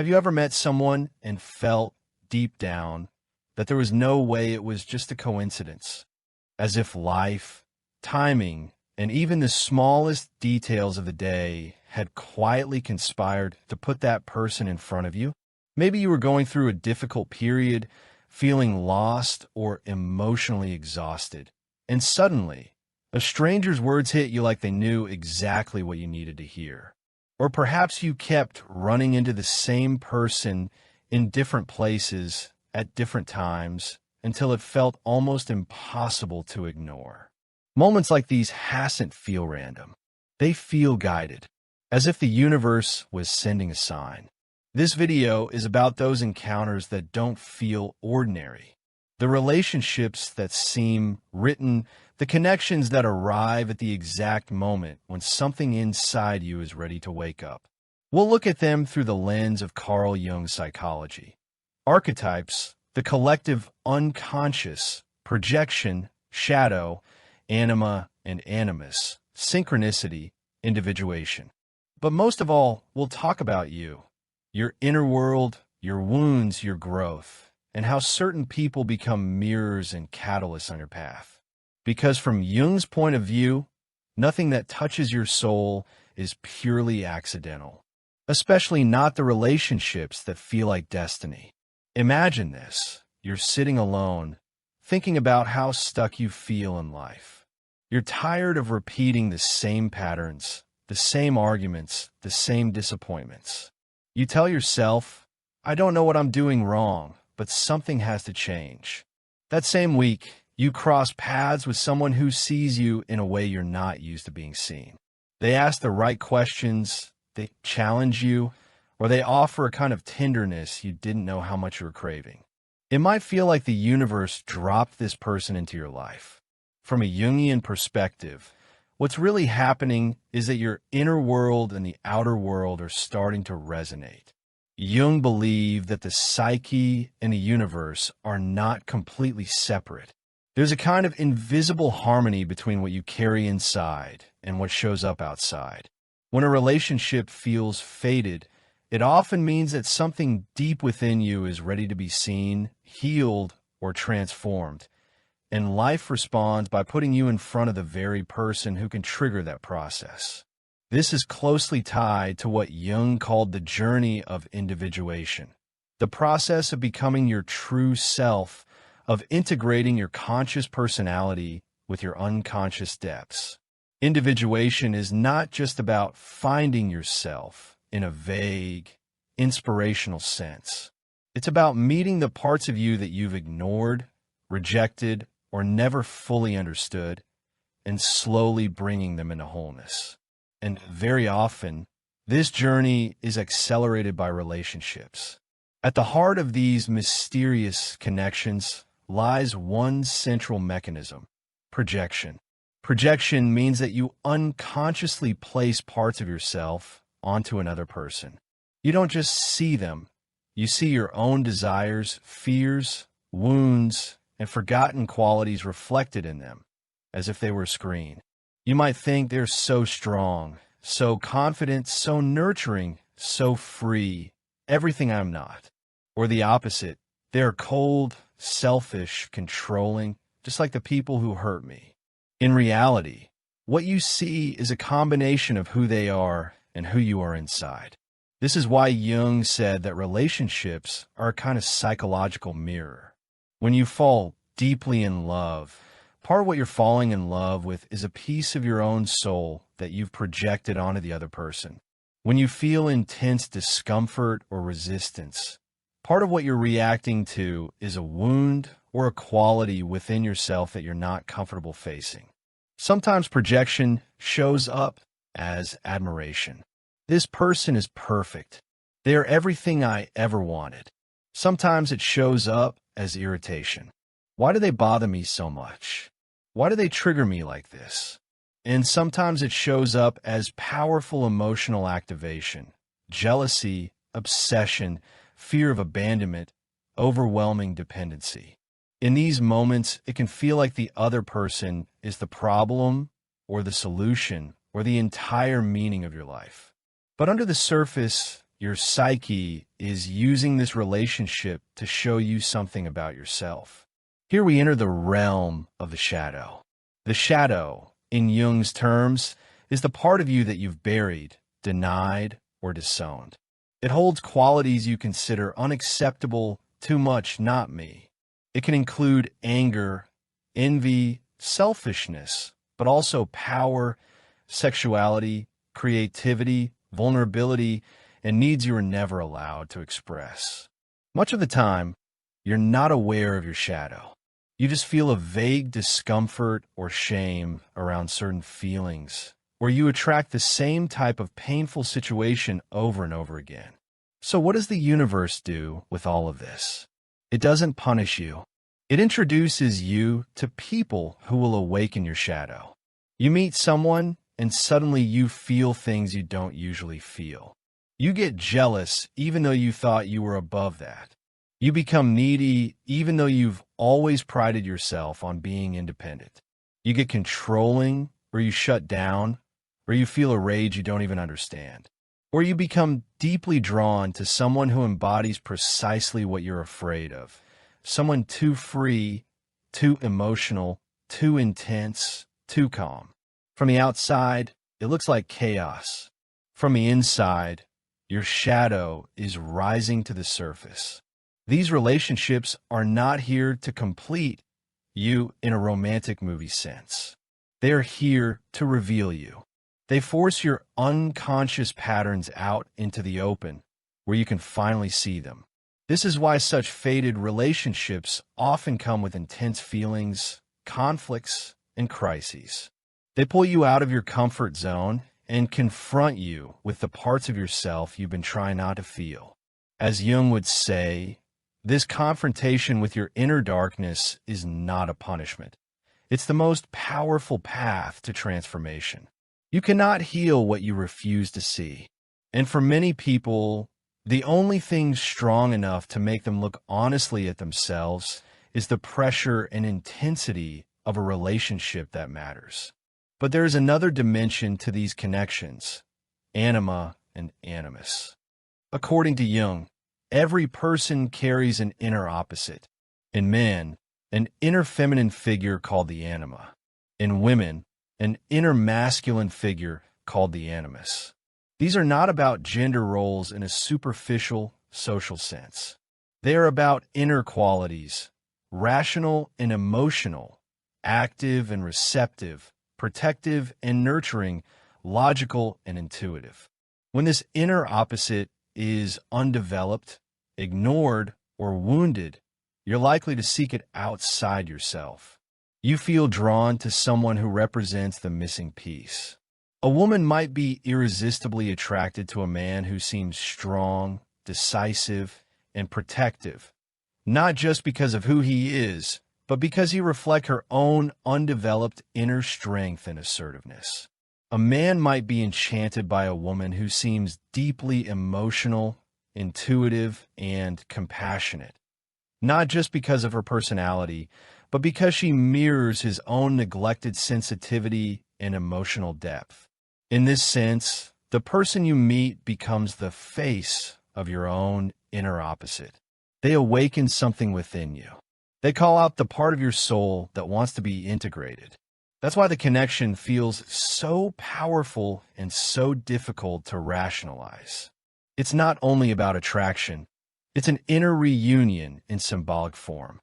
Have you ever met someone and felt deep down that there was no way it was just a coincidence? As if life, timing, and even the smallest details of the day had quietly conspired to put that person in front of you? Maybe you were going through a difficult period, feeling lost or emotionally exhausted, and suddenly, a stranger's words hit you like they knew exactly what you needed to hear. Or perhaps you kept running into the same person in different places at different times until it felt almost impossible to ignore. Moments like these hasn't feel random. They feel guided, as if the universe was sending a sign. This video is about those encounters that don't feel ordinary, the relationships that seem written, the connections that arrive at the exact moment when something inside you is ready to wake up. We'll look at them through the lens of CarlJung psychology. Archetypes, the collective unconscious, projection, shadow, anima and animus, synchronicity, individuation. But most of all, we'll talk about you, your inner world, your wounds, your growth, and how certain people become mirrors and catalysts on your path. Because from Jung's point of view, nothing that touches your soul is purely accidental, especially not the relationships that feel like destiny. Imagine this. You're sitting alone, thinking about how stuck you feel in life. You're tired of repeating the same patterns, the same arguments, the same disappointments. You tell yourself, I don't know what I'm doing wrong, but something has to change. That same week, you cross paths with someone who sees you in a way you're not used to being seen. They ask the right questions, they challenge you, or they offer a kind of tenderness you didn't know how much you were craving. It might feel like the universe dropped this person into your life. From a Jungian perspective, what's really happening is that your inner world and the outer world are starting to resonate. Jung believed that the psyche and the universe are not completely separate. There's a kind of invisible harmony between what you carry inside and what shows up outside. When a relationship feels fated, it often means that something deep within you is ready to be seen, healed, or transformed. And life responds by putting you in front of the very person who can trigger that process. This is closely tied to what Jung called the journey of individuation, the process of becoming your true self, of integrating your conscious personality with your unconscious depths. Individuation is not just about finding yourself in a vague, inspirational sense. It's about meeting the parts of you that you've ignored, rejected, or never fully understood, and slowly bringing them into wholeness. And very often, this journey is accelerated by relationships. At the heart of these mysterious connections lies one central mechanism: projection. Projection means that you unconsciously place parts of yourself onto another person. You don't just see them, you see your own desires, fears, wounds, and forgotten qualities reflected in them, as if they were a screen. You might think they're so strong, so confident, so nurturing, so free, everything I'm not. Or the opposite, they're cold, selfish, controlling, just like the people who hurt me. In reality, what you see is a combination of who they are and who you are inside. This is why Jung said that relationships are a kind of psychological mirror. When you fall deeply in love, part of what you're falling in love with is a piece of your own soul that you've projected onto the other person. When you feel intense discomfort or resistance, part of what you're reacting to is a wound or a quality within yourself that you're not comfortable facing. Sometimes projection shows up as admiration. This person is perfect. They are everything I ever wanted. Sometimes it shows up as irritation. Why do they bother me so much? Why do they trigger me like this? And sometimes it shows up as powerful emotional activation, jealousy, obsession, fear of abandonment, overwhelming dependency. In these moments, it can feel like the other person is the problem or the solution or the entire meaning of your life. But under the surface, your psyche is using this relationship to show you something about yourself. Here we enter the realm of the shadow. The shadow, in Jung's terms, is the part of you that you've buried, denied, or disowned. It holds qualities you consider unacceptable, too much, not me. It can include anger, envy, selfishness, but also power, sexuality, creativity, vulnerability, and needs you were never allowed to express. Much of the time, you're not aware of your shadow. You just feel a vague discomfort or shame around certain feelings, where you attract the same type of painful situation over and over again. So what does the universe do with all of this? It doesn't punish you. It introduces you to people who will awaken your shadow. You meet someone, and suddenly you feel things you don't usually feel. You get jealous even though you thought you were above that. You become needy even though you've always prided yourself on being independent. You get controlling, or you shut down, or you feel a rage you don't even understand. Or you become deeply drawn to someone who embodies precisely what you're afraid of. Someone too free, too emotional, too intense, too calm. From the outside, it looks like chaos. From the inside, your shadow is rising to the surface. These relationships are not here to complete you in a romantic movie sense. They are here to reveal you. They force your unconscious patterns out into the open, where you can finally see them. This is why such fated relationships often come with intense feelings, conflicts, and crises. They pull you out of your comfort zone and confront you with the parts of yourself you've been trying not to feel. As Jung would say, this confrontation with your inner darkness is not a punishment. It's the most powerful path to transformation. You cannot heal what you refuse to see. And for many people, the only thing strong enough to make them look honestly at themselves is the pressure and intensity of a relationship that matters. But there is another dimension to these connections, anima and animus. According to Jung, every person carries an inner opposite. In men, an inner feminine figure called the anima. In women, an inner masculine figure called the animus. These are not about gender roles in a superficial social sense. They are about inner qualities, rational and emotional, active and receptive, protective and nurturing, logical and intuitive. When this inner opposite is undeveloped, ignored, or wounded, you're likely to seek it outside yourself. You feel drawn to someone who represents the missing piece. A woman might be irresistibly attracted to a man who seems strong, decisive, and protective, not just because of who he is, but because he reflects her own undeveloped inner strength and assertiveness. A man might be enchanted by a woman who seems deeply emotional, intuitive, and compassionate, not just because of her personality, but because she mirrors his own neglected sensitivity and emotional depth. In this sense, the person you meet becomes the face of your own inner opposite. They awaken something within you. They call out the part of your soul that wants to be integrated. That's why the connection feels so powerful and so difficult to rationalize. It's not only about attraction. It's an inner reunion in symbolic form.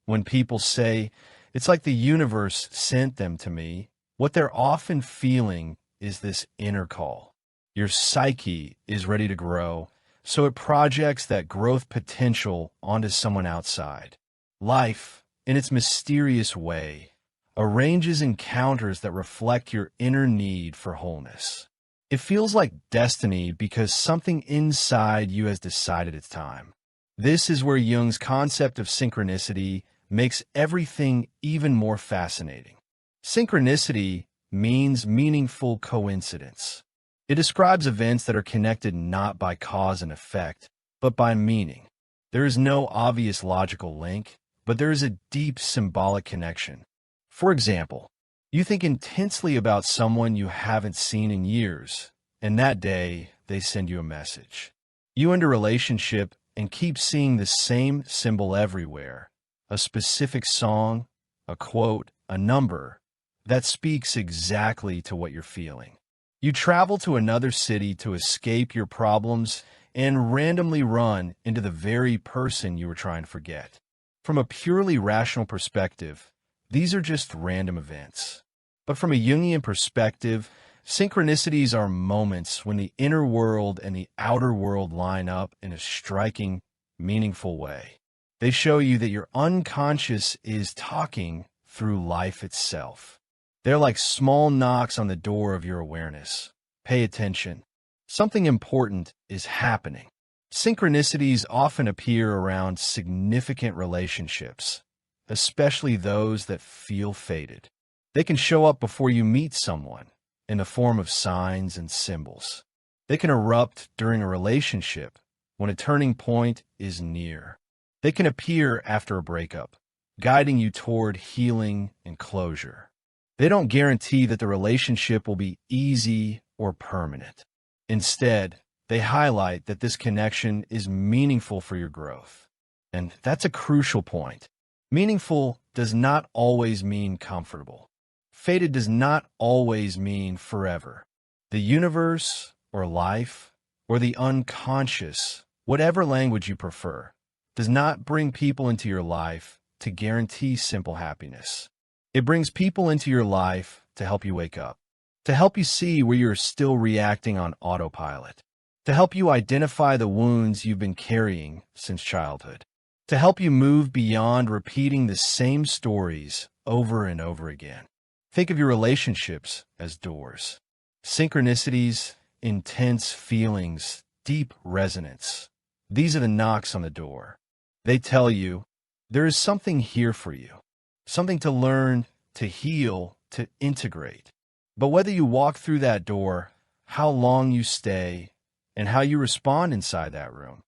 When people say, it's like the universe sent them to me, what they're often feeling is this inner call. Your psyche is ready to grow, so it projects that growth potential onto someone outside. Life, in its mysterious way, arranges encounters that reflect your inner need for wholeness. It feels like destiny because something inside you has decided it's time. This is where Jung's concept of synchronicity makes everything even more fascinating. Synchronicity means meaningful coincidence. It describes events that are connected not by cause and effect, but by meaning. There is no obvious logical link, but there is a deep symbolic connection. For example, you think intensely about someone you haven't seen in years, and that day they send you a message. You end a relationship and keep seeing the same symbol everywhere, a specific song, a quote, a number that speaks exactly to what you're feeling. You travel to another city to escape your problems and randomly run into the very person you were trying to forget. From a purely rational perspective, these are just random events. But from a Jungian perspective, synchronicities are moments when the inner world and the outer world line up in a striking, meaningful way. They show you that your unconscious is talking through life itself. They're like small knocks on the door of your awareness. Pay attention. Something important is happening. Synchronicities often appear around significant relationships, especially those that feel fated. They can show up before you meet someone in the form of signs and symbols. They can erupt during a relationship when a turning point is near. They can appear after a breakup, guiding you toward healing and closure. They don't guarantee that the relationship will be easy or permanent. Instead, they highlight that this connection is meaningful for your growth. And that's a crucial point. Meaningful does not always mean comfortable. Fated does not always mean forever. The universe, or life, or the unconscious, whatever language you prefer, does not bring people into your life to guarantee simple happiness. It brings people into your life to help you wake up, to help you see where you're still reacting on autopilot, to help you identify the wounds you've been carrying since childhood, to help you move beyond repeating the same stories over and over again. Think of your relationships as doors. Synchronicities, intense feelings, deep resonance. These are the knocks on the door. They tell you there is something here for you, something to learn, to heal, to integrate. But whether you walk through that door, how long you stay, and how you respond inside that room,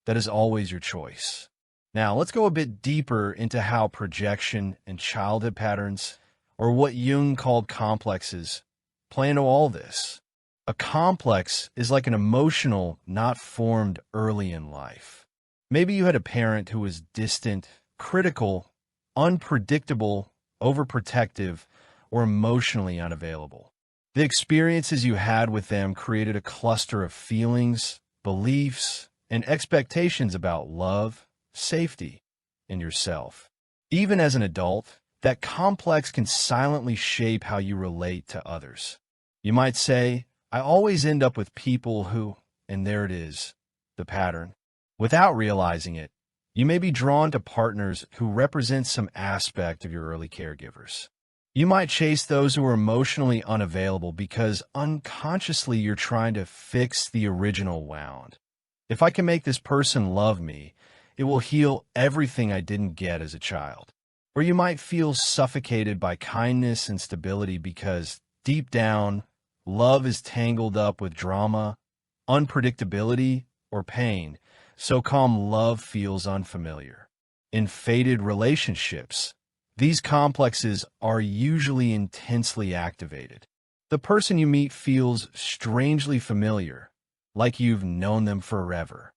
that is always your choice. Now, let's go a bit deeper into how projection and childhood patterns, or what Jung called complexes, play into all this. A complex is like an emotional not formed early in life. Maybe you had a parent who was distant, critical, unpredictable, overprotective, or emotionally unavailable. The experiences you had with them created a cluster of feelings, beliefs, and expectations about love, safety, and yourself. Even as an adult, that complex can silently shape how you relate to others. You might say, I always end up with people who, and there it is, the pattern. Without realizing it, you may be drawn to partners who represent some aspect of your early caregivers. You might chase those who are emotionally unavailable because unconsciously you're trying to fix the original wound. If I can make this person love me, it will heal everything I didn't get as a child. Or you might feel suffocated by kindness and stability because, deep down, love is tangled up with drama, unpredictability, or pain, so calm love feels unfamiliar. In fated relationships, these complexes are usually intensely activated. The person you meet feels strangely familiar, like you've known them forever.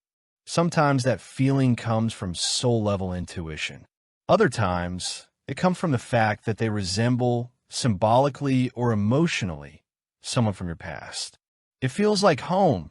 Sometimes that feeling comes from soul-level intuition. Other times, it comes from the fact that they resemble, symbolically or emotionally, someone from your past. It feels like home,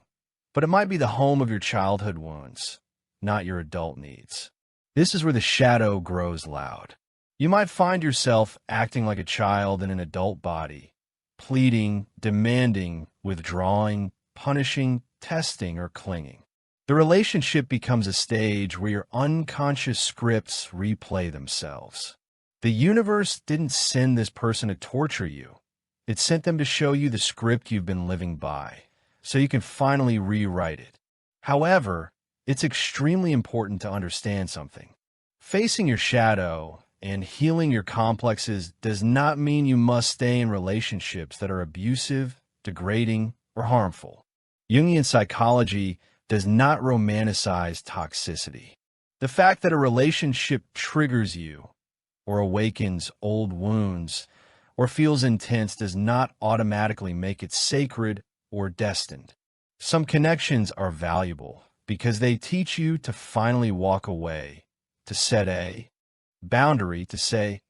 but it might be the home of your childhood wounds, not your adult needs. This is where the shadow grows loud. You might find yourself acting like a child in an adult body, pleading, demanding, withdrawing, punishing, testing, or clinging. The relationship becomes a stage where your unconscious scripts replay themselves. The universe didn't send this person to torture you. It sent them to show you the script you've been living by, so you can finally rewrite it. However, it's extremely important to understand something. Facing your shadow and healing your complexes does not mean you must stay in relationships that are abusive, degrading, or harmful. Jungian psychology does not romanticize toxicity. The fact that a relationship triggers you, or awakens old wounds, or feels intense does not automatically make it sacred or destined. Some connections are valuable, because they teach you to finally walk away, to set a boundary, to say,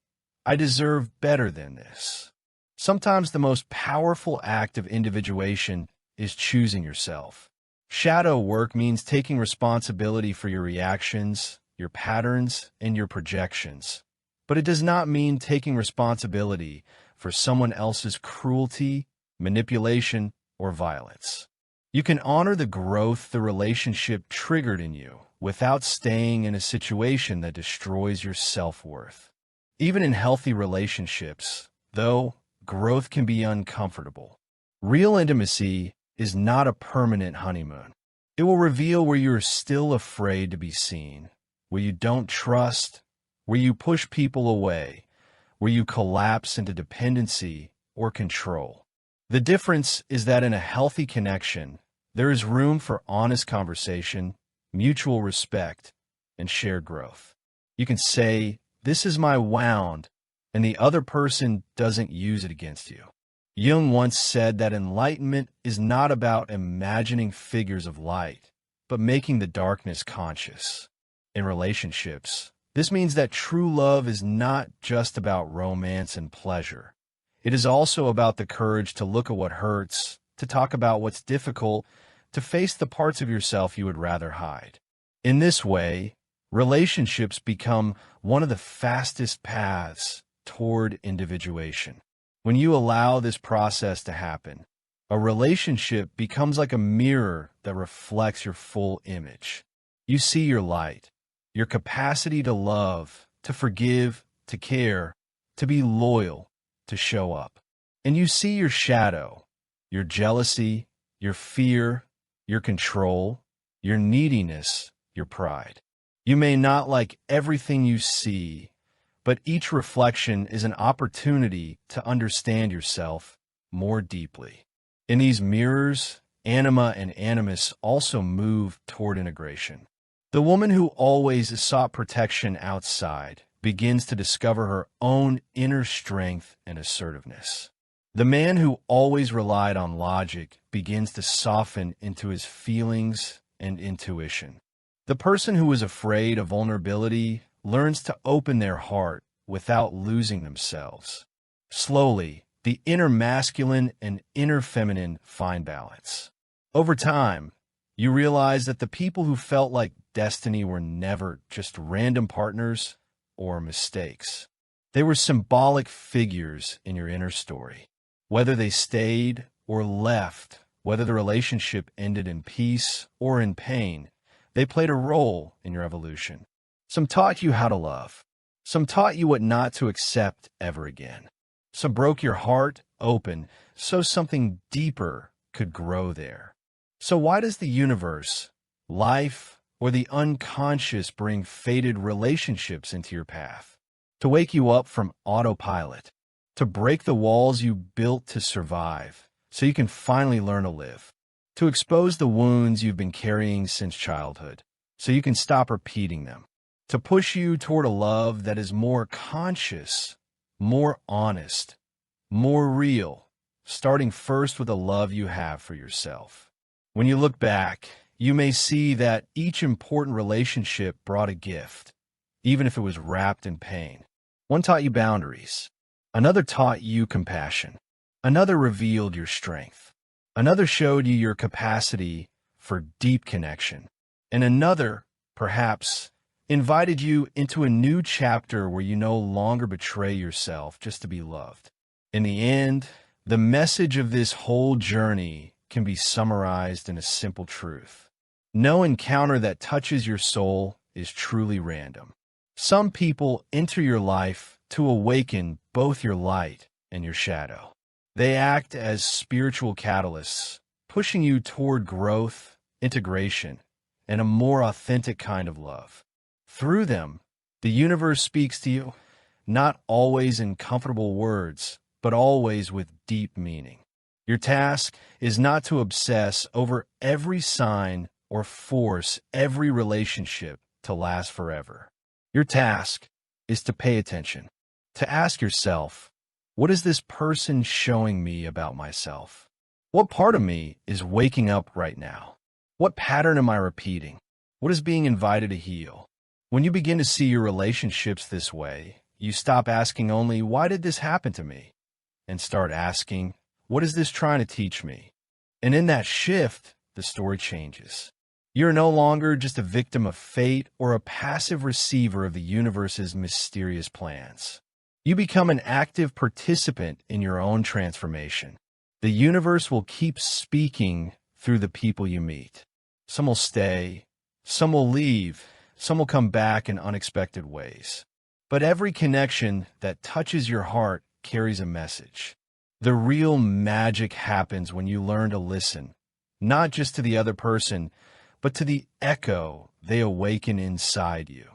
I deserve better than this. Sometimes the most powerful act of individuation is choosing yourself. Shadow work means taking responsibility for your reactions, your patterns, and your projections. But it does not mean taking responsibility for someone else's cruelty, manipulation, or violence. You can honor the growth the relationship triggered in you without staying in a situation that destroys your self-worth. Even in healthy relationships, though, growth can be uncomfortable. Real intimacy is not a permanent honeymoon. It will reveal where you're still afraid to be seen, where you don't trust, where you push people away, where you collapse into dependency or control. The difference is that in a healthy connection, there is room for honest conversation, mutual respect, and shared growth. You can say, "This is my wound," and the other person doesn't use it against you. Jung once said that enlightenment is not about imagining figures of light, but making the darkness conscious. In relationships, this means that true love is not just about romance and pleasure. It is also about the courage to look at what hurts, to talk about what's difficult, to face the parts of yourself you would rather hide. In this way, relationships become one of the fastest paths toward individuation. When you allow this process to happen, a relationship becomes like a mirror that reflects your full image. You see your light, your capacity to love, to forgive, to care, to be loyal, to show up. And you see your shadow, your jealousy, your fear, your control, your neediness, your pride. You may not like everything you see, but each reflection is an opportunity to understand yourself more deeply. In these mirrors, anima and animus also move toward integration. The woman who always sought protection outside begins to discover her own inner strength and assertiveness. The man who always relied on logic begins to soften into his feelings and intuition. The person who is afraid of vulnerability learns to open their heart without losing themselves. Slowly, the inner masculine and inner feminine find balance. Over time, you realize that the people who felt like destiny were never just random partners or mistakes. They were symbolic figures in your inner story. Whether they stayed or left, whether the relationship ended in peace or in pain, they played a role in your evolution. Some taught you how to love. Some taught you what not to accept ever again. Some broke your heart open so something deeper could grow there. So why does the universe, life, or the unconscious bring fated relationships into your path? To wake you up from autopilot, to break the walls you built to survive, so you can finally learn to live. To expose the wounds you've been carrying since childhood, so you can stop repeating them. To push you toward a love that is more conscious, more honest, more real, starting first with the love you have for yourself. When you look back, you may see that each important relationship brought a gift, even if it was wrapped in pain. One taught you boundaries. Another taught you compassion. Another revealed your strength. Another showed you your capacity for deep connection. And another, perhaps, invited you into a new chapter where you no longer betray yourself just to be loved. In the end, the message of this whole journey can be summarized in a simple truth. No encounter that touches your soul is truly random. Some people enter your life to awaken both your light and your shadow. They act as spiritual catalysts, pushing you toward growth, integration, and a more authentic kind of love. Through them, the universe speaks to you, not always in comfortable words, but always with deep meaning. Your task is not to obsess over every sign or force every relationship to last forever. Your task is to pay attention, to ask yourself, what is this person showing me about myself? What part of me is waking up right now? What pattern am I repeating? What is being invited to heal? When you begin to see your relationships this way, you stop asking only, why did this happen to me? And start asking, what is this trying to teach me? And in that shift, the story changes. You're no longer just a victim of fate or a passive receiver of the universe's mysterious plans. You become an active participant in your own transformation. The universe will keep speaking through the people you meet. Some will stay, some will leave, some will come back in unexpected ways. But every connection that touches your heart carries a message. The real magic happens when you learn to listen, not just to the other person, but to the echo they awaken inside you.